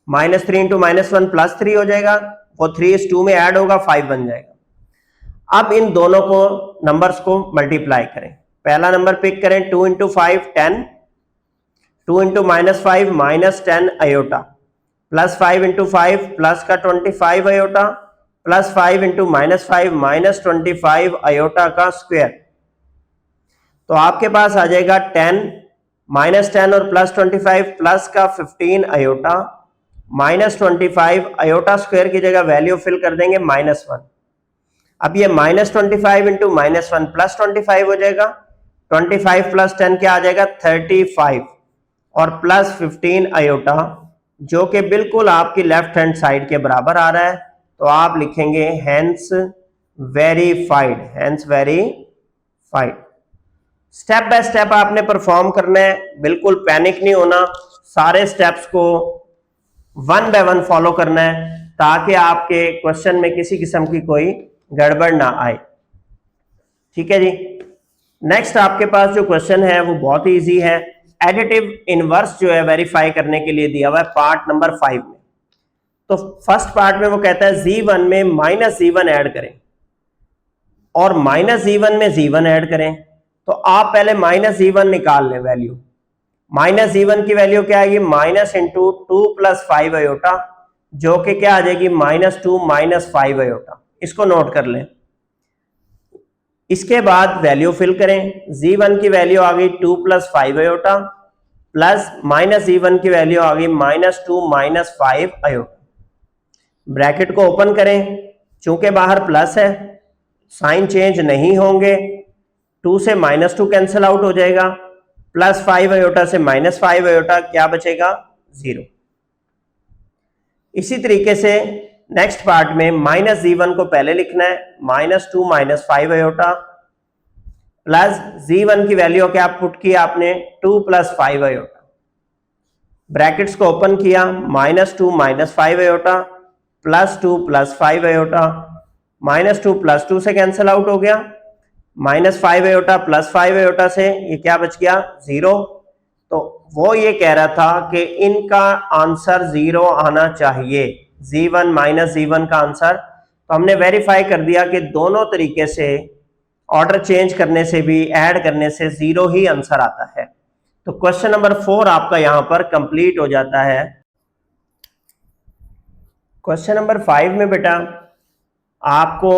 -3 into -1 +3 हो जाएगा, वो 3 इस 2 में ऐड होगा 5 बन जाएगा। अब इन दोनों को नंबर्स को मल्टीप्लाई करें। पहला नंबर पिक करें 2 into 5 10, 2 into -5 -10 iota, plus 5 into 5 plus का 25 आयोटा, प्लस 5 इंटू -5 -25 आयोटा का स्क्वायर। तो आपके पास आ जाएगा 10 -10 और प्लस 25 प्लस का 15 आयोटा -25 आयोटा स्क्वायर की जगह वैल्यू फिल कर देंगे -1। अब ये -25 इंटू -1 प्लस 25 हो जाएगा, 25 प्लस 10 क्या आ जाएगा 35 और प्लस 15 आयोटा जो कि बिल्कुल आपकी लेफ्ट हैंड साइड के बराबर आ रहा है, तो आप लिखेंगे hence verified, hence verified. Step by step आपने परफॉर्म करना है, बिल्कुल पैनिक नहीं होना, सारे स्टेप्स को वन बाय वन फॉलो करना है ताकि आपके क्वेश्चन में किसी किस्म की कोई गड़बड़ ना आए। ठीक है जी। नेक्स्ट आपके पास जो क्वेश्चन है वो बहुत ही इजी है। एडिटिव इनवर्स जो है वेरीफाई करने के लिए दिया हुआ है पार्ट नंबर 5 में। तो फर्स्ट पार्ट में वो कहता है Z1 में -Z1 ऐड करें और -Z1 में Z1 ऐड करें। तो आप पहले -Z1 निकाल लें वैल्यू। -Z1 की वैल्यू क्या आएगी माइनस इंटू 2 प्लस 5 आयोटा, जो कि क्या आ जाएगी -2 -5 आयोटा। इसको नोट कर लें। इसके बाद वैल्यू फिल करें। Z1 की वैल्यू आ गई 2 प्लस 5 आयोटा प्लस -Z1 की वैल्यू आ गई -2 -5 आयोटा। ब्रैकेट को ओपन करें, चूंकि बाहर प्लस है साइन चेंज नहीं होंगे, 2 से -2 कैंसिल आउट हो जाएगा, प्लस 5 आयोटा से -5 आयोटा क्या बचेगा 0। इसी तरीके से नेक्स्ट पार्ट में -Z1 को पहले लिखना है, -2 -5 आयोटा प्लस Z1 की वैल्यू क्या पुट की आपने 2 प्लस 5 आयोटा। ब्रैकेट्स को ओपन किया, -2 -5 आयोटा +2 प्लस 5 आयोटा, -2 प्लस 2 से कैंसिल आउट हो गया, -5 आयोटा प्लस 5 आयोटा से ये क्या बच गया 0। तो वो ये कह रहा था कि इनका आंसर 0 आना चाहिए, Z1 -Z1 का आंसर। तो हमने वेरीफाई कर दिया कि दोनों तरीके से ऑर्डर चेंज करने से भी ऐड करने से 0 ही आंसर आता है। तो क्वेश्चन नंबर 4 आपका यहां पर कंप्लीट हो जाता है। क्वेश्चन नंबर 5 में बेटा आपको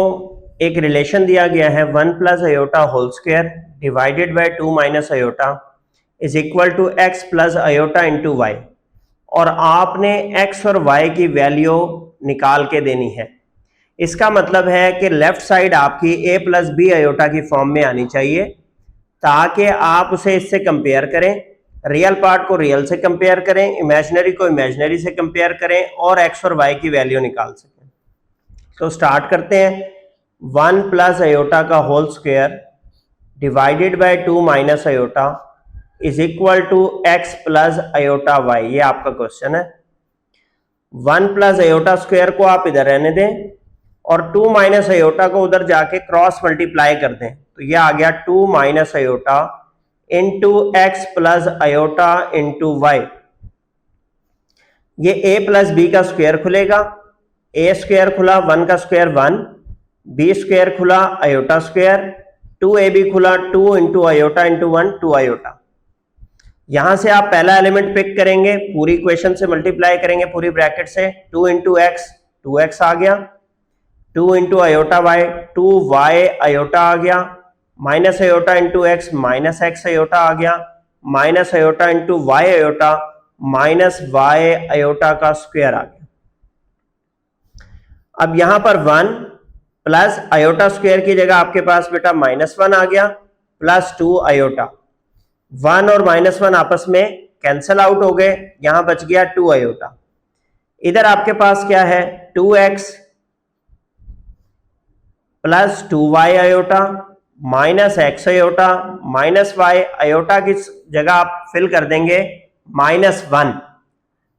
एक रिलेशन दिया गया है 1 plus iota whole square divided by 2 minus iota is equal to x plus iota into y, और आपने x और y की वैल्यू निकाल के देनी है। इसका मतलब है कि लेफ्ट साइड आपकी a प्लस बी आयोटा की फॉर्म में आनी चाहिए ताकि आप उसे इससे कंपेयर करें, रियल पार्ट को रियल से कंपेयर करें, इमेजिनरी को इमेजिनरी से कंपेयर करें और x और y की वैल्यू निकाल सकें। तो स्टार्ट करते हैं। 1 प्लस आयोटा का whole square divided by 2 minus iota is equal to x plus iota y, ये आपका क्वेश्चन है। 1 प्लस आयोटा स्क्वायर को आप इधर रहने दें और 2 माइनस आयोटा को उधर जाके क्रॉस मल्टीप्लाई कर दें, तो ये आ गया 2 minus iota into x plus iota into y. ये a प्लस बी का स्क्वायर खुलेगा, a स्क्वायर खुला 1 का स्क्वायर 1, b स्क्वायर खुला आयोटा स्क्वायर, 2ab खुला 2 इंटू आयोटा इंटू 1 2 आयोटा। यहां से आप पहला एलिमेंट पिक करेंगे, पूरी इक्वेशन से मल्टीप्लाई करेंगे पूरी ब्रैकेट से, 2 इंटू एक्स 2x आ गया, 2 into iota Y 2y iota आ गया, minus iota into X minus X iota आ गया, minus iota into Y iota minus Y iota का स्क्वायर आ गया। अब यहां पर 1 प्लस आयोटा स्क्वायर की जगह आपके पास बेटा -1 आ गया प्लस 2 आयोटा, 1 और -1 आपस में कैंसल आउट हो गए, यहां बच गया 2 आयोटा। इधर आपके पास क्या है 2x plus 2y iota minus x iota minus y, iota की जगह आप फिल कर देंगे -1।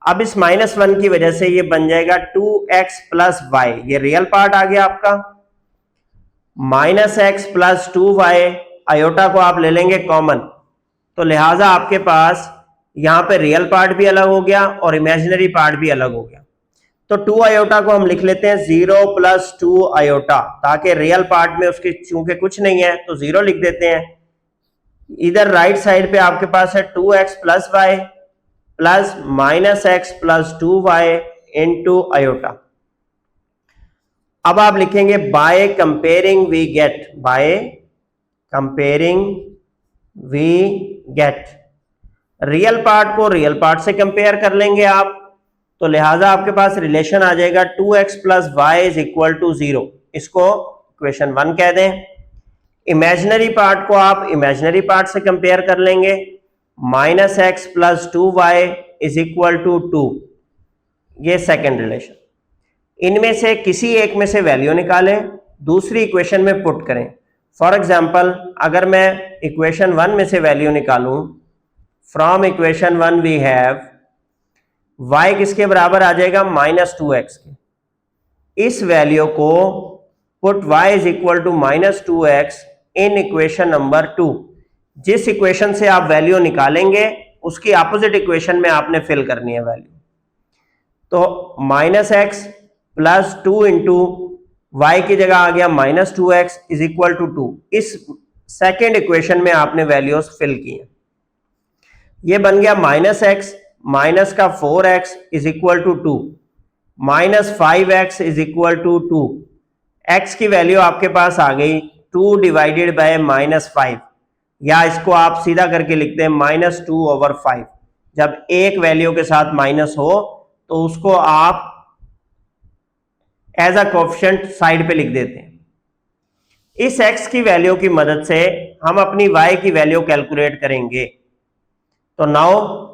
अब इस -1 की वजह से ये बन जाएगा 2x प्लस वाई, ये रियल पार्ट आ गया आपका। -x प्लस 2y, अयोटा को आप ले लेंगे कॉमन, तो लिहाजा आपके पास यहां पे रियल पार्ट भी अलग हो गया और इमेजिनरी पार्ट भी अलग हो गया। तो 2 अयोटा को हम लिख लेते हैं 0 प्लस 2 अयोटा, ताकि रियल पार्ट में उसके चूंकि कुछ नहीं है तो 0 लिख देते हैं। इधर राइट साइड पे आपके पास है 2x plus y plus -x plus 2y into iota. अब आप लिखेंगे by comparing we get, by comparing we get, real part को रियल पार्ट से कंपेयर कर लेंगे आप, तो लिहाजा आपके पास रिलेशन आ जाएगा 2x plus y is equal to 0, इसको इक्वेशन 1 कह दें। इमेजिनरी पार्ट को आप इमेजिनरी पार्ट से कंपेयर कर लेंगे, -x plus 2y is equal to 2, ये सेकेंड रिलेशन। इनमें से किसी एक में से वैल्यू निकालें, दूसरी इक्वेशन में पुट करें। फॉर एग्जाम्पल अगर मैं इक्वेशन 1 में से वैल्यू निकालूं, from equation 1 we have y किसके बराबर आ जाएगा -2x के। इस वैल्यू को put y is equal to -2x in equation number 2। जिस इक्वेशन से आप वैल्यू निकालेंगे उसकी अपोजिट इक्वेशन में आपने फिल करनी है वैल्यू। तो -x प्लस 2 इंटू वाई की जगह आ गया -2x इज इक्वल टू 2। इस सेकेंड इक्वेशन में आपने वैल्यूज फिल की हैं। ये बन गया -x माइनस का 4x is equal to 2, -5x is equal to 2। x की वैल्यू आपके पास आ गई 2 डिवाइडेड बाय -5, या इसको आप सीधा करके लिखते हैं -2/5। जब एक वैल्यू के साथ माइनस हो तो उसको आप एज अ कोएफिशिएंट साइड पे लिख देते हैं। इस x की वैल्यू की मदद से हम अपनी y की वैल्यू कैलकुलेट करेंगे। तो नाउ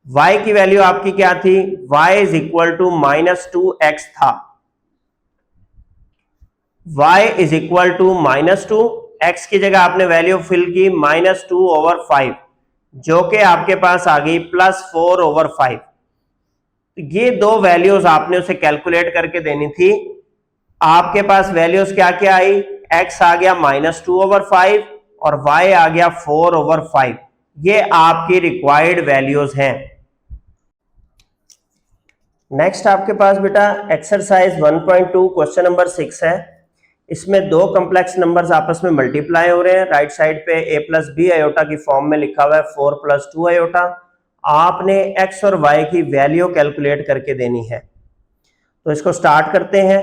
y की वैल्यू आपकी क्या थी, y is equal to -2x था, y is equal to -2, x की जगह आपने वैल्यू फिल की -2/5, जो कि आपके पास आ गई +4/5। ये दो वैल्यूज आपने उसे कैलकुलेट करके देनी थी। आपके पास वैल्यूज क्या क्या आई, x आ गया -2/5 और y आ गया 4/5। ये आपकी रिक्वायर्ड वैल्यूज हैं। नेक्स्ट आपके पास बेटा एक्सरसाइज 1.2 क्वेश्चन नंबर 6 है। इसमें दो कॉम्प्लेक्स नंबर्स आपस में मल्टीप्लाई हो रहे हैं। राइट साइड पे a प्लस बी अयोटा की फॉर्म में लिखा हुआ है 4 प्लस 2 अयोटा। आपने x और y की वैल्यू कैलकुलेट करके देनी है। तो इसको स्टार्ट करते हैं।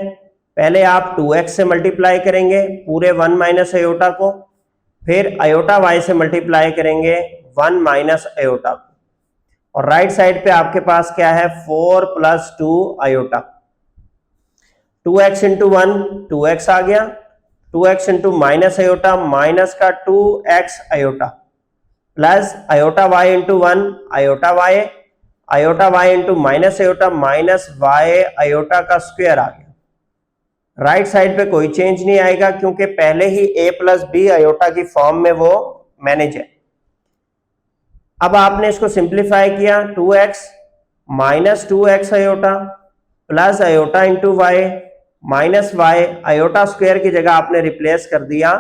पहले आप 2x से मल्टीप्लाई करेंगे पूरे 1 माइनस अयोटा को, फिर अयोटा y से मल्टीप्लाई करेंगे 1 माइनस अयोटा को, और राइट साइड पे आपके पास क्या है 4 plus 2 aorta. 2x into 1 2x आ गया, 2x into minus iota minus का 2x iota, plus iota y into 1 iota y into minus iota minus y iota का स्क्वायर आ गया। राइट साइड पे कोई चेंज नहीं आएगा क्योंकि पहले ही a प्लस बी अयोटा की फॉर्म में वो मैनेज है। अब आपने इसको सिंप्लीफाई किया, 2x minus 2x iota plus iota into y minus y, iota square की जगह आपने रिप्लेस कर दिया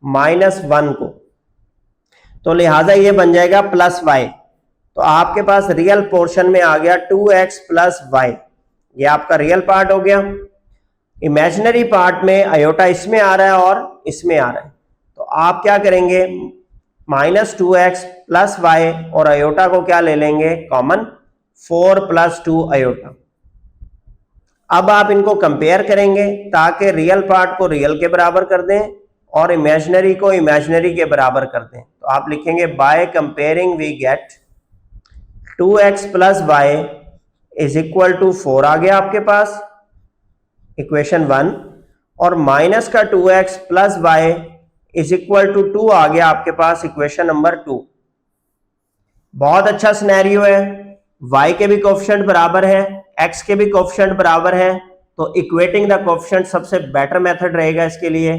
-1 को, तो लिहाजा ये बन जाएगा प्लस वाई। तो आपके पास रियल पोर्शन में आ गया 2x प्लस वाई, ये आपका रियल पार्ट हो गया। इमेजिनरी पार्ट में अयोटा इसमें आ रहा है और इसमें आ रहा है, तो आप क्या करेंगे -2x प्लस वाई और अयोटा को क्या ले लेंगे कॉमन, 4 प्लस 2 अयोटा। अब आप इनको कंपेयर करेंगे ताकि रियल पार्ट को रियल के बराबर कर दें और इमेजिनरी को इमेजिनरी के बराबर कर दें। तो आप लिखेंगे by comparing we get 2x plus y is equal to 4 आ गया आपके पास इक्वेशन 1, और माइनस का 2x plus y is equal to 2 आ गया आपके पास इक्वेशन नंबर 2। बहुत अच्छा सिनेरियो है, y के भी कोएफिशिएंट बराबर है, x के भी कोएफिशिएंट बराबर है, तो इक्वेटिंग द कोएफिशिएंट सबसे बेटर मेथड रहेगा इसके लिए।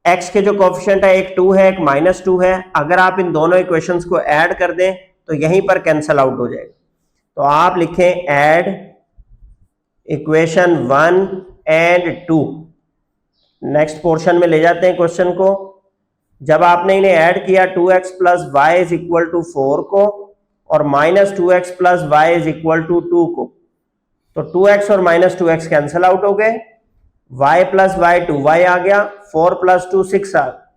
x के जो कोफिशिएंट है एक 2 है एक -2 है, अगर आप इन दोनों इक्वेशंस को ऐड कर दें तो यहीं पर कैंसल आउट हो जाएगा। तो आप लिखें add equation 1 and 2। Next portion में ले जाते हैं क्वेश्चन को। जब आपने इन्हें ऐड किया 2x plus y is equal to 4 को और -2x plus y is equal to 2 को, तो 2x और -2x कैंसल आउट हो गए, y प्लस वाई 2y आ गया, 4 प्लस 2 6 आ गया।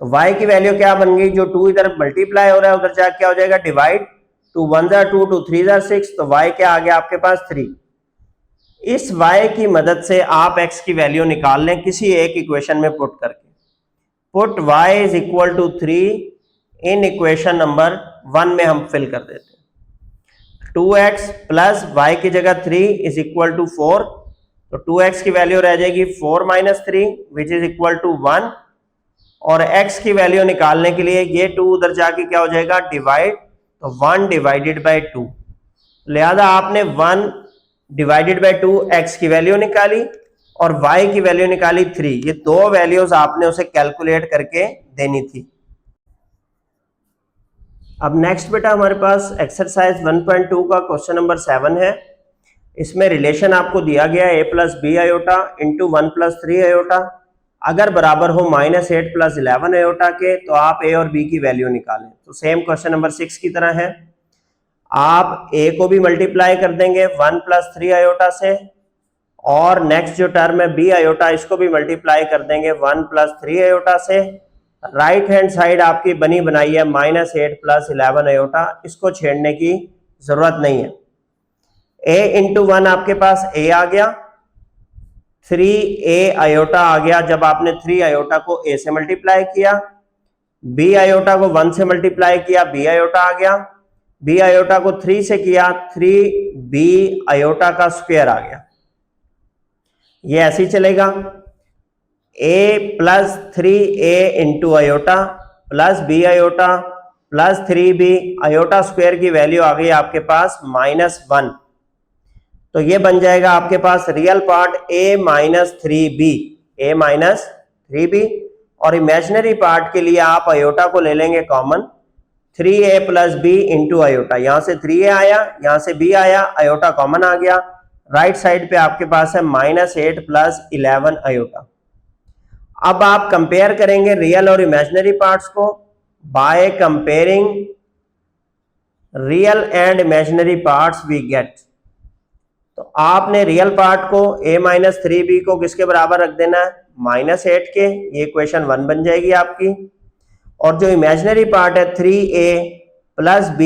तो y की वैल्यू क्या बन गई, जो 2 इधर मल्टीप्लाई हो रहा है उधर जाके क्या हो जाएगा डिवाइड, 2 1 जा 2 2 3 जा 6, तो y क्या आ गया आपके पास 3। इस y की मदद से आप x की वैल्यू निकाल लें किसी एक इक्वेशन में पुट करके। Put y is equal to 3 in equation number 1 में हम फिल कर देते हैं। 2x प्लस वाई की जगह 3 इज इक्वल टू 4, तो 2x की वैल्यू रह जाएगी 4 minus 3 which is equal to 1, और x की वैल्यू निकालने के लिए ये 2 उधर जाके क्या हो जाएगा डिवाइड, तो 1 डिवाइडेड बाई 2, लिहाजा आपने 1 डिवाइडेड बाई 2 x की वैल्यू निकाली और y की वैल्यू निकाली 3। ये दो वैल्यूज आपने उसे कैलकुलेट करके देनी थी। अब नेक्स्ट बेटा हमारे पास एक्सरसाइज 1.2 का क्वेश्चन नंबर 7 है। इसमें रिलेशन आपको दिया गया है a plus B iota into 1 plus 3 iota, अगर बराबर हो -8 प्लस 11 आयोटा के, तो आप a और b की वैल्यू निकालें। तो सेम क्वेश्चन नंबर 6 की तरह है, आप a को भी मल्टीप्लाई कर देंगे 1 प्लस 3 आयोटा से, और नेक्स्ट जो टर्म है b आयोटा इसको भी मल्टीप्लाई कर देंगे 1 प्लस 3 आयोटा से। राइट हैंड साइड आपकी बनी बनाई है -8 प्लस 11 आयोटा, इसको छेड़ने की जरूरत नहीं है। a इंटू 1 आपके पास a आ गया, 3a आयोटा आ गया जब आपने 3 आयोटा को a से मल्टीप्लाई किया, b आयोटा को 1 से मल्टीप्लाई किया b आयोटा आ गया, b आयोटा को 3 से किया 3b आयोटा का स्क्वायर आ गया। ये ऐसे ही चलेगा, a plus 3a into iota plus b iota plus 3b iota square की वैल्यू आ गई आपके पास -1, तो ये बन जाएगा आपके पास real part a minus 3b, और इमेजिनरी पार्ट के लिए आप आयोटा को ले लेंगे common, 3a plus b into iota, यहां से 3a आया यहां से b आया, आयोटा कॉमन आ गया, राइट साइड पे आपके पास है -8 प्लस 11 आयोटा। अब आप कंपेयर करेंगे रियल और इमेजिनरी पार्ट्स को by comparing real and imaginary parts we get. तो आपने रियल पार्ट को a माइनस 3b को किसके बराबर रख देना है, -8 के, ये इक्वेशन 1 बन जाएगी आपकी, और जो इमेजिनरी पार्ट है 3a प्लस b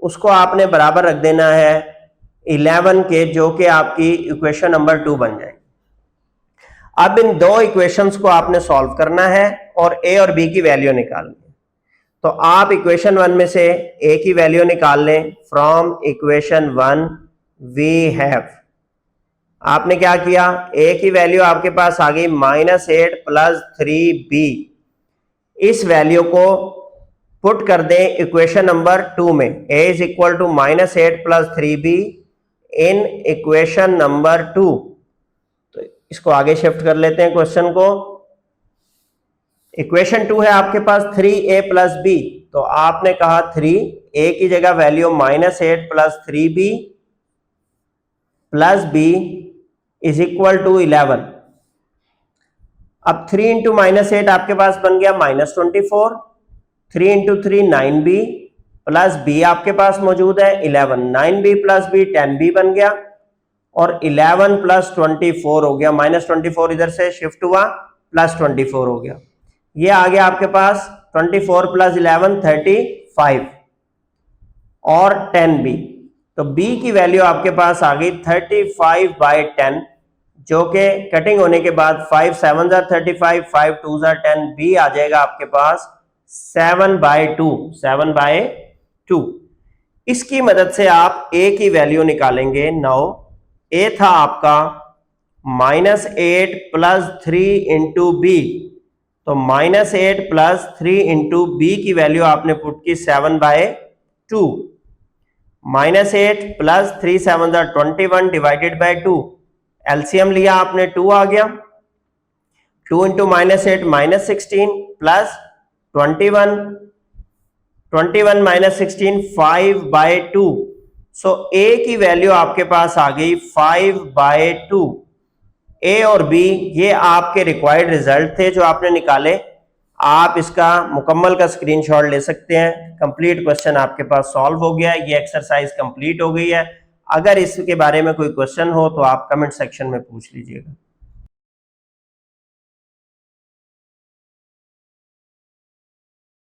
उसको आपने बराबर रख देना है 11 के, जो कि आपकी इक्वेशन नंबर 2 बन जाएगी। अब इन दो इक्वेशंस को आपने सॉल्व करना है और a और b की वैल्यू निकालनी है। तो आप इक्वेशन 1 में से a की वैल्यू निकाल लें, फ्रॉम इक्वेशन 1 वी हैव, आपने क्या किया, a की वैल्यू आपके पास आ गई -8 प्लस 3b, इस वैल्यू को पुट कर दें इक्वेशन नंबर 2 में, a is equal to -8 plus 3b in equation number 2। तो इसको आगे शिफ्ट कर लेते हैं क्वेश्चन को। इक्वेशन 2 है आपके पास 3a प्लस b, तो आपने कहा 3a की जगह value -8 plus 3b plus b is equal to 11। अब 3 इंटू -8 आपके पास बन गया -24, 3 इंटू 3 9b प्लस b आपके पास मौजूद है 11, 9b प्लस b 10b बन गया, और 11 प्लस 24 हो गया, -24 इधर से शिफ्ट हुआ प्लस 24 हो गया, ये आ गया आपके पास 24 प्लस 11 35 और 10b, तो b की वैल्यू आपके पास आ गई 35/10, जो कि कटिंग होने के बाद 5 7 35 5 2 10, b आ जाएगा आपके पास 7/2। इसकी मदद से आप a की वैल्यू निकालेंगे। नाउ a था आपका -8 प्लस 3 इंटू बी, तो -8 प्लस 3 इंटू बी की वैल्यू आपने पुट की 7/2, -8 प्लस 3 7 21 डिवाइडेड बाय 2, एलसीएम लिया आपने 2 आ गया, 2 इंटू -8 -16 प्लस 21, 21 -16 5/2। सो ए की वैल्यू आपके पास आ गई 5/2। ए और बी ये आपके रिक्वायर्ड रिजल्ट थे जो आपने निकाले। आप इसका मुकम्मल का स्क्रीनशॉट ले सकते हैं। कंप्लीट क्वेश्चन आपके पास सॉल्व हो गया है, ये एक्सरसाइज कंप्लीट हो गई है। अगर इसके बारे में कोई क्वेश्चन हो तो आप कमेंट सेक्शन में पूछ लीजिएगा।